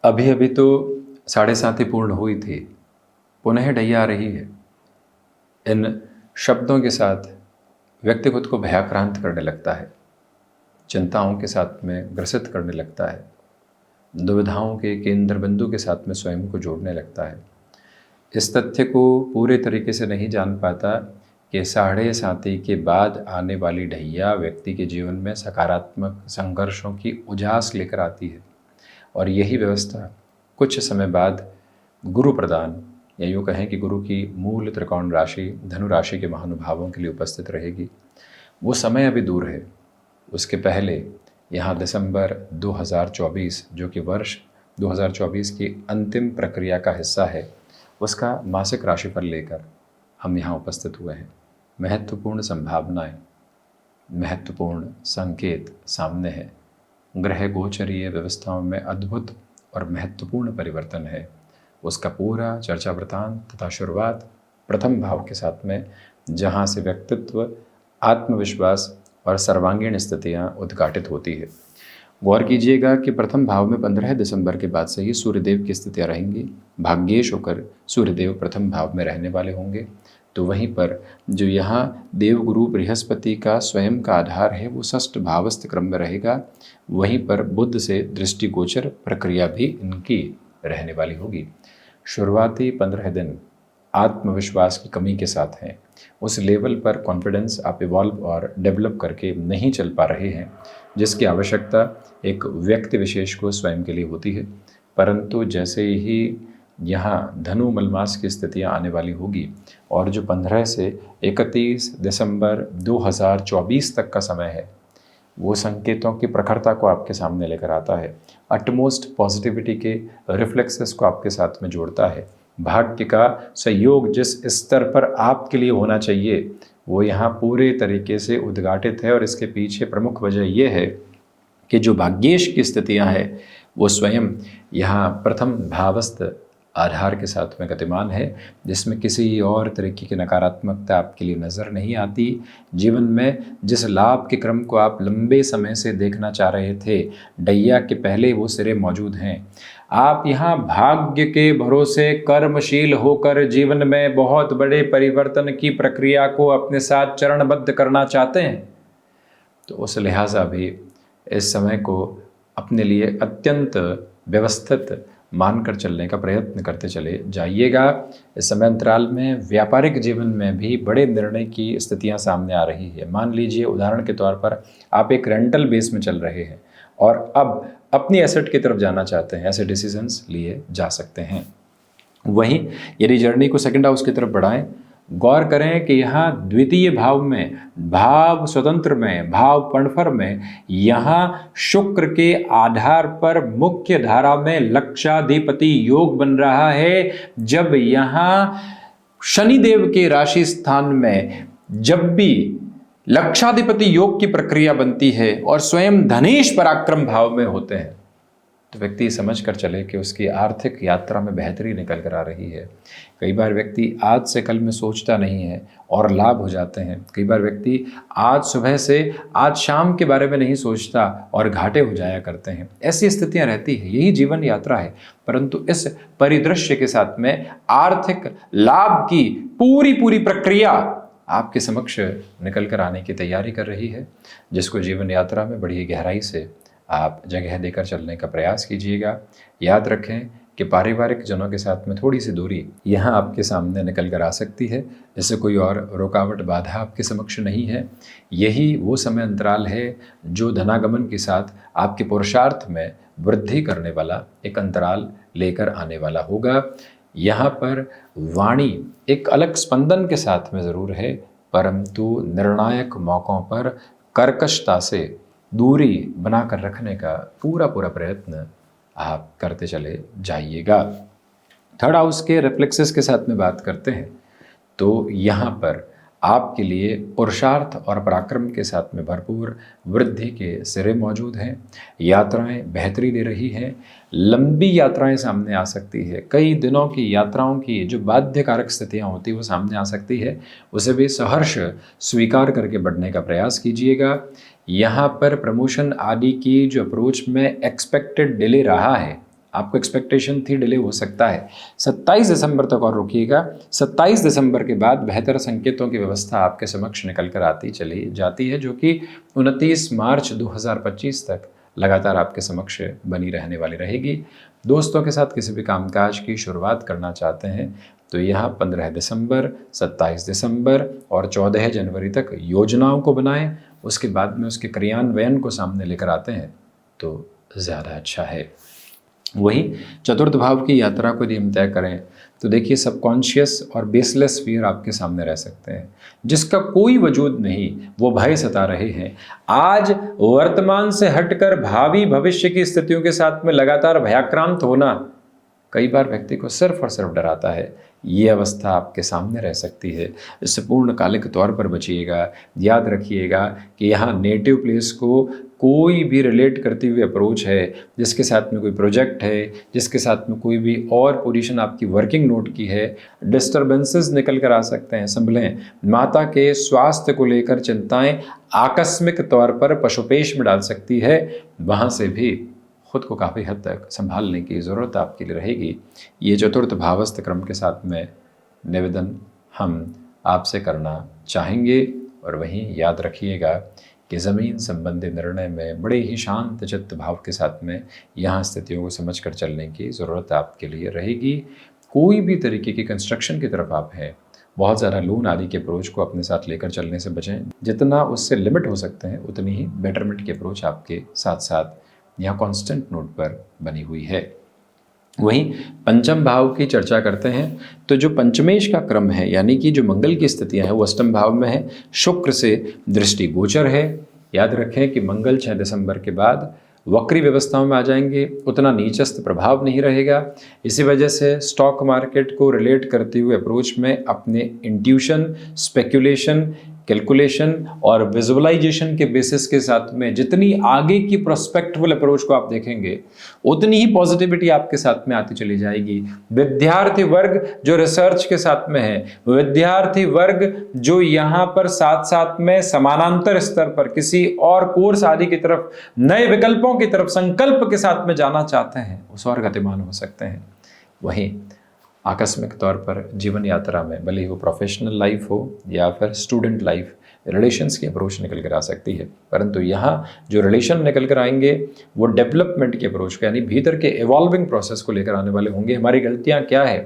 अभी अभी तो 7:30 ही पूर्ण हुई थी, पुनः ढैया आ रही है। इन शब्दों के साथ व्यक्ति खुद को भयाक्रांत करने लगता है, चिंताओं के साथ में ग्रसित करने लगता है, दुविधाओं के केंद्र बिंदु के साथ में स्वयं को जोड़ने लगता है। इस तथ्य को पूरे तरीके से नहीं जान पाता कि 7:30 के बाद आने वाली ढैया व्यक्ति के जीवन में सकारात्मक संघर्षों की उजास लेकर आती है, और यही व्यवस्था कुछ समय बाद गुरु प्रदान, या यूँ कहें कि गुरु की मूल त्रिकोण राशि धनु राशि के महानुभावों के लिए उपस्थित रहेगी। वो समय अभी दूर है। उसके पहले यहाँ दिसंबर 2024, जो कि वर्ष 2024 की अंतिम प्रक्रिया का हिस्सा है, उसका मासिक राशिफल लेकर हम यहाँ उपस्थित हुए हैं। महत्वपूर्ण संभावनाएं, महत्वपूर्ण संकेत सामने हैं। ग्रह गोचरीय व्यवस्थाओं में अद्भुत और महत्वपूर्ण परिवर्तन है। उसका पूरा चर्चा वृतांत तथा शुरुआत प्रथम भाव के साथ में, जहाँ से व्यक्तित्व, आत्मविश्वास और सर्वांगीण स्थितियाँ उद्घाटित होती है। गौर कीजिएगा कि प्रथम भाव में 15 दिसंबर के बाद से ही सूर्यदेव की स्थितियाँ रहेंगी। भाग्येश होकर सूर्यदेव प्रथम भाव में रहने वाले होंगे। तो वहीं पर जो यहाँ देवगुरु बृहस्पति का स्वयं का आधार है वो षष्ठ भावस्थ क्रम में रहेगा। वहीं पर बुध से दृष्टिगोचर प्रक्रिया भी इनकी रहने वाली होगी। शुरुआती 15 दिन आत्मविश्वास की कमी के साथ हैं। उस लेवल पर कॉन्फिडेंस आप इवॉल्व और डेवलप करके नहीं चल पा रहे हैं, जिसकी आवश्यकता एक व्यक्ति विशेष को स्वयं के लिए होती है। परंतु जैसे ही यहाँ धनु मलमास की स्थितियाँ आने वाली होगी, और जो 15 से 31 दिसंबर 2024 तक का समय है, वो संकेतों की प्रखरता को आपके सामने लेकर आता है। अटमोस्ट पॉजिटिविटी के रिफ्लेक्सेस को आपके साथ में जोड़ता है। भाग्य का सहयोग जिस स्तर पर आपके लिए होना चाहिए वो यहाँ पूरे तरीके से उद्घाटित है। और इसके पीछे प्रमुख वजह ये है कि जो भाग्येश की स्थितियाँ हैं वो स्वयं यहाँ प्रथम भावस्थ आधार के साथ में गतिमान है, जिसमें किसी और तरीके की नकारात्मकता आपके लिए नज़र नहीं आती। जीवन में जिस लाभ के क्रम को आप लंबे समय से देखना चाह रहे थे, ढैया के पहले वो सिरे मौजूद हैं। आप यहाँ भाग्य के भरोसे कर्मशील होकर जीवन में बहुत बड़े परिवर्तन की प्रक्रिया को अपने साथ चरणबद्ध करना चाहते हैं, तो उस लिहाजा भी इस समय को अपने लिए अत्यंत व्यवस्थित मानकर चलने का प्रयत्न करते चले जाइएगा। इस समय अंतराल में व्यापारिक जीवन में भी बड़े निर्णय की स्थितियां सामने आ रही है। मान लीजिए उदाहरण के तौर पर आप एक रेंटल बेस में चल रहे हैं और अब अपनी एसेट की तरफ जाना चाहते हैं, ऐसे डिसीजंस लिए जा सकते हैं। वहीं यदि जर्नी को सेकंड हाउस की तरफ बढ़ाएं, गौर करें कि यहाँ द्वितीय भाव में, भाव स्वतंत्र में, भाव पणफर में, यहाँ शुक्र के आधार पर मुख्य धारा में लक्षाधिपति योग बन रहा है। जब यहाँ शनिदेव के राशि स्थान में जब भी लक्षाधिपति योग की प्रक्रिया बनती है और स्वयं धनेश पराक्रम भाव में होते हैं, तो व्यक्ति समझ कर चले कि उसकी आर्थिक यात्रा में बेहतरी निकल कर आ रही है। कई बार व्यक्ति आज से कल में सोचता नहीं है और लाभ हो जाते हैं। कई बार व्यक्ति आज सुबह से आज शाम के बारे में नहीं सोचता और घाटे हो जाया करते हैं। ऐसी स्थितियां रहती है, यही जीवन यात्रा है। परंतु इस परिदृश्य के साथ में आर्थिक लाभ की पूरी प्रक्रिया आपके समक्ष निकल कर आने की तैयारी कर रही है, जिसको जीवन यात्रा में बड़ी गहराई से आप जगह देकर चलने का प्रयास कीजिएगा। याद रखें कि पारिवारिक जनों के साथ में थोड़ी सी दूरी यहाँ आपके सामने निकल कर आ सकती है। इससे कोई और रुकावट बाधा आपके समक्ष नहीं है। यही वो समय अंतराल है जो धनागमन के साथ आपके पुरुषार्थ में वृद्धि करने वाला एक अंतराल लेकर आने वाला होगा। यहाँ पर वाणी एक अलग स्पंदन के साथ में ज़रूर है, परंतु निर्णायक मौक़ों पर कर्कशता से दूरी बनाकर रखने का पूरा प्रयत्न आप करते चले जाइएगा। थर्ड हाउस के रिफ्लेक्सेस के साथ में बात करते हैं तो यहाँ पर आपके लिए पुरुषार्थ और पराक्रम के साथ में भरपूर वृद्धि के सिरे मौजूद हैं। यात्राएं बेहतरी दे रही हैं। लंबी यात्राएं सामने आ सकती है। कई दिनों की यात्राओं की जो बाध्यकारक स्थितियां होती है वो सामने आ सकती है। उसे भी सहर्ष स्वीकार करके बढ़ने का प्रयास कीजिएगा। यहाँ पर प्रमोशन आदि की जो अप्रोच में एक्सपेक्टेड डिले रहा है, आपको एक्सपेक्टेशन थी डिले हो सकता है। 27 दिसंबर तक और रुकिएगा। 27 दिसंबर के बाद बेहतर संकेतों की व्यवस्था आपके समक्ष निकल कर आती चली जाती है, जो कि 29 मार्च 2025 तक लगातार आपके समक्ष बनी रहने वाली रहेगी। दोस्तों के साथ किसी भी कामकाज की शुरुआत करना चाहते हैं तो यहाँ 15 दिसंबर, 27 दिसंबर और 14 जनवरी तक योजनाओं को बनाएं, उसके बाद में उसके क्रियान्वयन को सामने लेकर आते हैं तो ज़्यादा अच्छा है। वही चतुर्थ भाव की यात्रा को यदि हम तय करें तो देखिए सबकॉन्शियस और बेसलेस फियर आपके सामने रह सकते हैं, जिसका कोई वजूद नहीं, वो भय सता रहे हैं। आज वर्तमान से हटकर भावी भविष्य की स्थितियों के साथ में लगातार भयाक्रांत होना कई बार व्यक्ति को सिर्फ और सिर्फ डराता है। ये अवस्था आपके सामने रह सकती है, इससे पूर्णकालिक तौर पर बचिएगा। याद रखिएगा कि यहाँ नेटिव प्लेस को कोई भी रिलेट करती हुई अप्रोच है, जिसके साथ में कोई प्रोजेक्ट है, जिसके साथ में कोई भी और पोजीशन आपकी वर्किंग नोट की है, डिस्टर्बेंसेस निकल कर आ सकते हैं, संभलें। माता के स्वास्थ्य को लेकर चिंताएं आकस्मिक तौर पर पशुपेश में डाल सकती है, वहाँ से भी खुद को काफ़ी हद तक संभालने की ज़रूरत आपके लिए रहेगी। ये चतुर्थ भावस्थ क्रम के साथ में निवेदन हम आपसे करना चाहेंगे। और वहीं याद रखिएगा कि ज़मीन संबंधी निर्णय में बड़े ही शांत चित्त भाव के साथ में यहाँ स्थितियों को समझकर चलने की ज़रूरत आपके लिए रहेगी। कोई भी तरीके की कंस्ट्रक्शन की तरफ आप हैं, बहुत ज़्यादा लोन आदि के अप्रोच को अपने साथ लेकर चलने से बचें। जितना उससे लिमिट हो सकते हैं उतनी ही बेटरमेंट की अप्रोच आपके साथ साथ यहाँ कांस्टेंट नोट पर बनी हुई है। वहीं पंचम भाव की चर्चा करते हैं तो जो पंचमेश का क्रम है, यानी कि जो मंगल की स्थितियां हैं, वो अष्टम भाव में है, शुक्र से दृष्टि गोचर है। याद रखें कि मंगल 6 दिसंबर के बाद वक्री व्यवस्थाओं में आ जाएंगे, उतना नीचस्थ प्रभाव नहीं रहेगा। इसी वजह से स्टॉक मार्केट को रिलेट करते हुए अप्रोच में अपने इंट्यूशन, स्पेक्युलेशन, कैलकुलेशन और विजुअलाइजेशन के बेसिस के साथ में जितनी आगे की प्रोस्पेक्टिवल अप्रोच को आप देखेंगे, उतनी ही पॉजिटिविटी आपके साथ में आती चली जाएगी। विद्यार्थी वर्ग जो रिसर्च के साथ में है, विद्यार्थी वर्ग जो यहाँ पर साथ साथ में समानांतर स्तर पर किसी और कोर्स आदि की तरफ, नए विकल्पों की तरफ संकल्प के साथ में जाना चाहते हैं, उस और गतिमान हो सकते हैं। वहीं आकस्मिक तौर पर जीवन यात्रा में, भले ही वो प्रोफेशनल लाइफ हो या फिर स्टूडेंट लाइफ, रिलेशंस की अप्रोच निकल कर आ सकती है। परंतु यहाँ जो रिलेशन निकल कर आएंगे वो डेवलपमेंट की अप्रोच को, यानी भीतर के इवॉल्विंग प्रोसेस को लेकर आने वाले होंगे। हमारी गलतियाँ क्या है,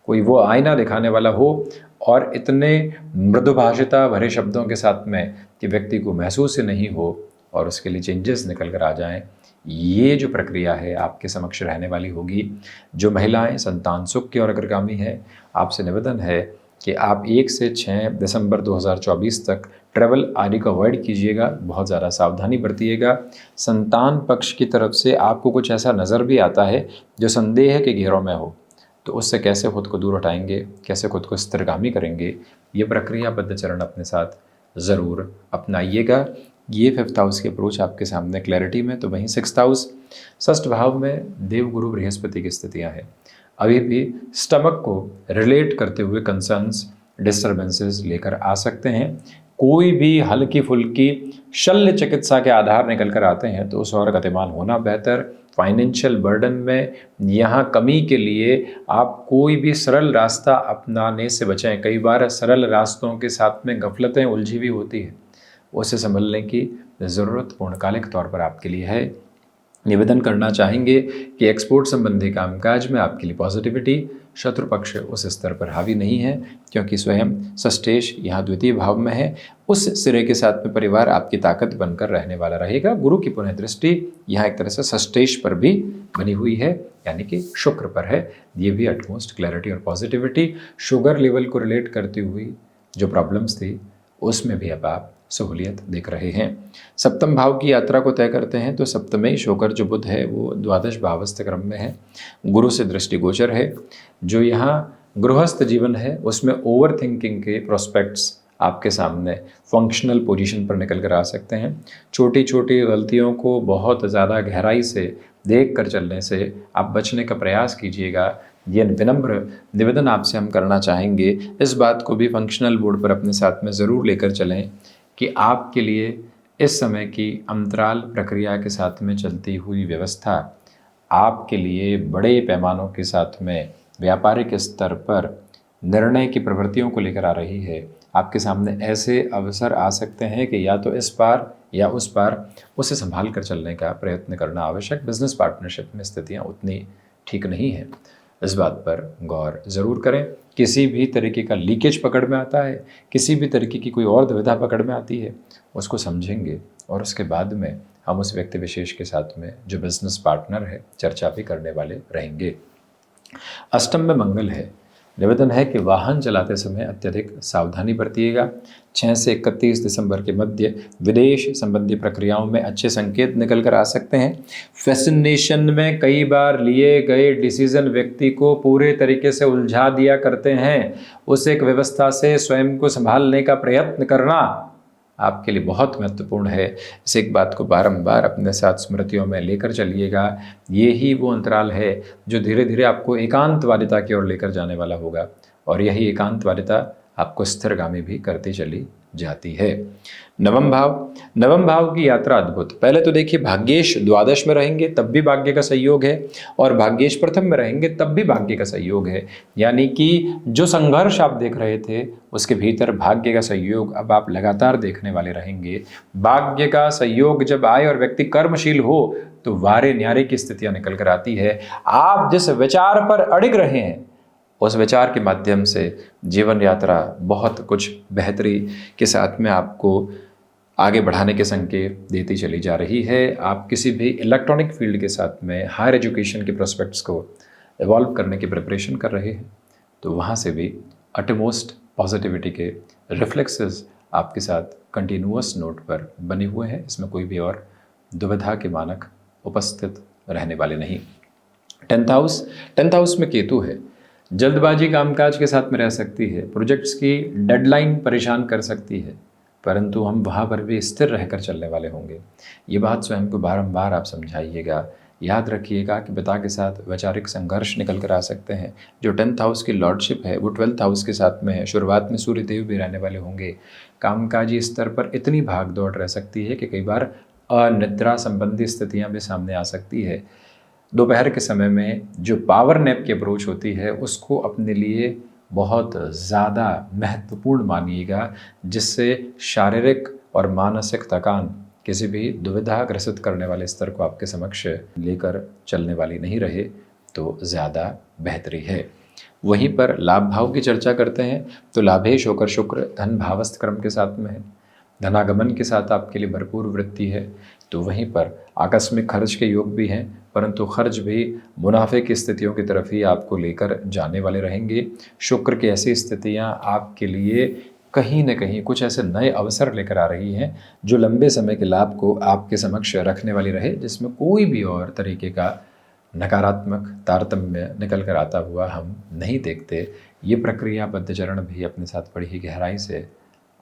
कोई वो आईना दिखाने वाला हो और इतने मृदुभाषिता भरे शब्दों के साथ में कि व्यक्ति को महसूस ही नहीं हो और उसके लिए चेंजेस निकल कर आ जाएँ। ये जो प्रक्रिया है आपके समक्ष रहने वाली होगी। जो महिलाएं संतान सुख की ओर अग्रगामी है, आपसे निवेदन है कि आप 1 से 6 दिसंबर 2024 तक ट्रैवल आदि को अवॉइड कीजिएगा, बहुत ज़्यादा सावधानी बरतिएगा। संतान पक्ष की तरफ से आपको कुछ ऐसा नज़र भी आता है जो संदेह के घेरों में हो, तो उससे कैसे खुद को दूर हटाएंगे, कैसे खुद को स्थिरगामी करेंगे, ये प्रक्रियाबद्ध चरण अपने साथ ज़रूर अपनाइएगा। ये 5th हाउस की अप्रोच आपके सामने क्लैरिटी में। तो वहीं 6th हाउस, षष्ठ भाव में देवगुरु बृहस्पति की स्थितियां हैं। अभी भी स्टमक को रिलेट करते हुए कंसर्न्स, डिस्टर्बेंसेस लेकर आ सकते हैं। कोई भी हल्की फुल्की शल्य चिकित्सा के आधार निकल कर आते हैं तो उस और गतिमान होना बेहतर। फाइनेंशियल बर्डन में यहाँ कमी के लिए आप कोई भी सरल रास्ता अपनाने से बचें। कई बार सरल रास्तों के साथ में गफलतें उलझी हुई होती है, उसे संभलने की ज़रूरत पूर्णकालिक तौर पर आपके लिए है। निवेदन करना चाहेंगे कि एक्सपोर्ट संबंधी कामकाज में आपके लिए पॉजिटिविटी, शत्रु पक्ष उस स्तर पर हावी नहीं है, क्योंकि स्वयं षष्ठेश यहाँ द्वितीय भाव में है। उस सिरे के साथ में परिवार आपकी ताकत बनकर रहने वाला रहेगा। गुरु की पुनः दृष्टि यहाँ एक तरह से षष्ठेश पर भी बनी हुई है, यानी कि शुक्र पर है। ये भी अटमोस्ट क्लैरिटी और पॉजिटिविटी। शुगर लेवल को रिलेट करती हुई जो प्रॉब्लम्स थी उसमें भी अब आप सहूलियत देख रहे हैं। सप्तम भाव की यात्रा को तय करते हैं तो सप्तमेश होकर जो बुध है वो द्वादश भावस्थ क्रम में है, गुरु से दृष्टि गोचर है। जो यहाँ गृहस्थ जीवन है उसमें ओवर थिंकिंग के प्रोस्पेक्ट्स आपके सामने फंक्शनल पोजीशन पर निकल कर आ सकते हैं। छोटी छोटी गलतियों को बहुत ज़्यादा गहराई से देख कर चलने से आप बचने का प्रयास कीजिएगा। ये विनम्र निवेदन आपसे हम करना चाहेंगे। इस बात को भी फंक्शनल बोर्ड पर अपने साथ में ज़रूर लेकर चलें कि आपके लिए इस समय की अंतराल प्रक्रिया के साथ में चलती हुई व्यवस्था आपके लिए बड़े पैमानों के साथ में व्यापारिक स्तर पर निर्णय की प्रवृत्तियों को लेकर आ रही है। आपके सामने ऐसे अवसर आ सकते हैं कि या तो इस पार या उस पार उसे संभाल कर चलने का प्रयत्न करना आवश्यक। बिजनेस पार्टनरशिप में स्थितियाँ उतनी ठीक नहीं हैं, इस बात पर गौर ज़रूर करें। किसी भी तरीके का लीकेज पकड़ में आता है, किसी भी तरीके की कोई और दुविधा पकड़ में आती है, उसको समझेंगे और उसके बाद में हम उस व्यक्ति विशेष के साथ में जो बिजनेस पार्टनर है चर्चा भी करने वाले रहेंगे। अष्टम में मंगल है। निवेदन है कि वाहन चलाते समय अत्यधिक सावधानी बरतिएगा। 6 से 31 दिसंबर के मध्य विदेश संबंधी प्रक्रियाओं में अच्छे संकेत निकल कर आ सकते हैं। फैसिनेशन में कई बार लिए गए डिसीजन व्यक्ति को पूरे तरीके से उलझा दिया करते हैं। उस एक व्यवस्था से स्वयं को संभालने का प्रयत्न करना आपके लिए बहुत महत्वपूर्ण है। इस एक बात को बारंबार अपने साथ स्मृतियों में लेकर चलिएगा। ये ही वो अंतराल है जो धीरे धीरे आपको एकांतवादिता की ओर लेकर जाने वाला होगा और यही एकांतवादिता आपको स्थिरगामी भी करती चली जाती है। नवम भाव की यात्रा अद्भुत। पहले तो देखिए, भाग्येश द्वादश में रहेंगे तब भी भाग्य का संयोग है और भाग्येश प्रथम में रहेंगे तब भी भाग्य का संयोग है। यानी कि जो संघर्ष आप देख रहे थे उसके भीतर भाग्य का संयोग अब आप लगातार देखने वाले रहेंगे। भाग्य का संयोग जब आए और व्यक्ति कर्मशील हो तो वारे न्यारे की स्थितियां निकल कर आती है। आप जिस विचार पर अड़िग रहे हैं उस विचार के माध्यम से जीवन यात्रा बहुत कुछ बेहतरी के साथ में आपको आगे बढ़ाने के संकेत देती चली जा रही है। आप किसी भी इलेक्ट्रॉनिक फील्ड के साथ में हायर एजुकेशन के प्रोस्पेक्ट्स को इवॉल्व करने की प्रिपरेशन कर रहे हैं तो वहाँ से भी अटमोस्ट पॉजिटिविटी के रिफ्लेक्सेस आपके साथ कंटिन्यूअस नोट पर बने हुए हैं। इसमें कोई भी और दुविधा के मानक उपस्थित रहने वाले नहीं। 10th हाउस में केतु है। जल्दबाजी कामकाज के साथ में रह सकती है, प्रोजेक्ट्स की डेडलाइन परेशान कर सकती है, परंतु हम वहाँ पर भी स्थिर रहकर चलने वाले होंगे। ये बात स्वयं को बारंबार आप समझाइएगा। याद रखिएगा कि पिता के साथ वैचारिक संघर्ष निकल कर आ सकते हैं। जो 10th हाउस की लॉर्डशिप है वो 12th हाउस के साथ में है। शुरुआत में सूर्यदेव भी रहने वाले होंगे। कामकाजी स्तर पर इतनी भाग दौड़ रह सकती है कि कई बार अनिद्रा संबंधी स्थितियाँ भी सामने आ सकती है। दोपहर के समय में जो पावर नैप की अप्रोच होती है उसको अपने लिए बहुत ज़्यादा महत्वपूर्ण मानिएगा, जिससे शारीरिक और मानसिक थकान किसी भी दुविधा ग्रसित करने वाले स्तर को आपके समक्ष लेकर चलने वाली नहीं रहे तो ज़्यादा बेहतरी है। वहीं पर लाभ भाव की चर्चा करते हैं तो लाभेश होकर शुक्र धन भावस्थ क्रम के साथ में है। धनागमन के साथ आपके लिए भरपूर वृद्धि है। तो वहीं पर आकस्मिक खर्च के योग भी हैं, परंतु खर्च भी मुनाफे की स्थितियों की तरफ ही आपको लेकर जाने वाले रहेंगे। शुक्र की ऐसी स्थितियां आपके लिए कहीं न कहीं कुछ ऐसे नए अवसर लेकर आ रही हैं जो लंबे समय के लाभ को आपके समक्ष रखने वाली रहे, जिसमें कोई भी और तरीके का नकारात्मक तारतम्य निकल कर आता हुआ हम नहीं देखते। ये प्रक्रिया बद्धचरण भी अपने साथ बड़ी ही गहराई से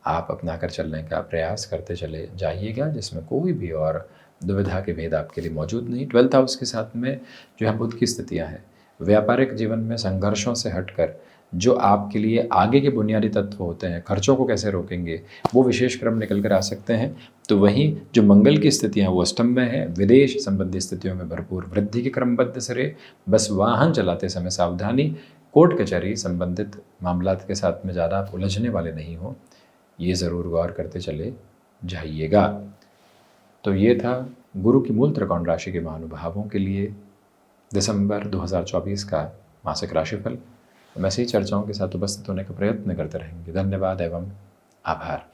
आप अपना कर चलने का प्रयास करते चले जाइएगा, जिसमें कोई भी और दुविधा के भेद आपके लिए मौजूद नहीं। 12th हाउस के साथ में जो है बुध की स्थितियां हैं। व्यापारिक जीवन में संघर्षों से हटकर जो आपके लिए आगे के बुनियादी तत्व होते हैं, खर्चों को कैसे रोकेंगे, वो विशेष क्रम निकल कर आ सकते हैं। तो वहीं जो मंगल की स्थितियां वो अष्टम में है। विदेश संबंधी स्थितियों में भरपूर वृद्धि के क्रमबद्ध सिरे। बस वाहन चलाते समय सावधानी। कोर्ट कचहरी संबंधित मामलात के साथ में ज़्यादा आप उलझने वाले नहीं हो, ये ज़रूर गौर करते चले जाइएगा। तो ये था गुरु की मूल त्रिकोण राशि के महानुभावों के लिए दिसंबर 2024 का मासिक राशिफल। हम ऐसी चर्चाओं के साथ उपस्थित होने का प्रयत्न करते रहेंगे। धन्यवाद एवं आभार।